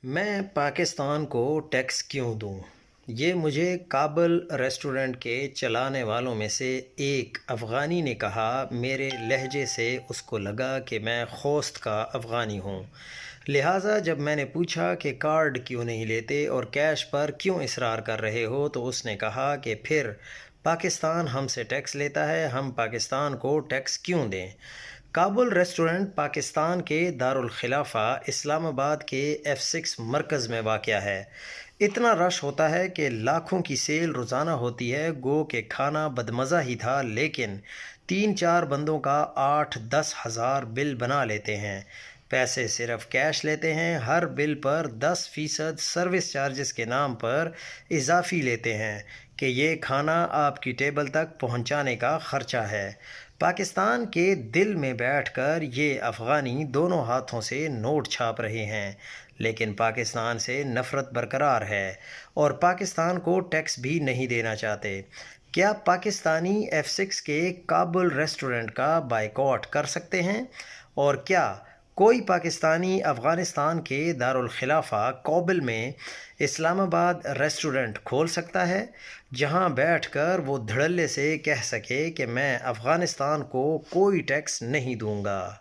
میں پاکستان کو ٹیکس کیوں دوں؟ یہ مجھے کابل ریسٹورنٹ کے چلانے والوں میں سے ایک افغانی نے کہا۔ میرے لہجے سے اس کو لگا کہ میں خوست کا افغانی ہوں، لہٰذا جب میں نے پوچھا کہ کارڈ کیوں نہیں لیتے اور کیش پر کیوں اصرار کر رہے ہو، تو اس نے کہا کہ پھر پاکستان ہم سے ٹیکس لیتا ہے، ہم پاکستان کو ٹیکس کیوں دیں؟ کابل ریسٹورنٹ پاکستان کے دارالخلافہ اسلام آباد کے F6 مرکز میں واقع ہے۔ اتنا رش ہوتا ہے کہ لاکھوں کی سیل روزانہ ہوتی ہے۔ گو کہ کھانا بدمزہ ہی تھا، لیکن 3-4 بندوں کا 8-10 ہزار بل بنا لیتے ہیں۔ پیسے صرف کیش لیتے ہیں، ہر بل پر 10% سروس چارجز کے نام پر اضافی لیتے ہیں کہ یہ کھانا آپ کی ٹیبل تک پہنچانے کا خرچہ ہے۔ پاکستان کے دل میں بیٹھ کر یہ افغانی دونوں ہاتھوں سے نوٹ چھاپ رہے ہیں، لیکن پاکستان سے نفرت برقرار ہے اور پاکستان کو ٹیکس بھی نہیں دینا چاہتے۔ کیا پاکستانی F6 کے کابل ریسٹورنٹ کا بائیکاٹ کر سکتے ہیں؟ اور کیا کوئی پاکستانی افغانستان کے دارالخلافہ کابل میں اسلام آباد ریسٹورنٹ کھول سکتا ہے، جہاں بیٹھ کر وہ دھڑلے سے کہہ سکے کہ میں افغانستان کو کوئی ٹیکس نہیں دوں گا؟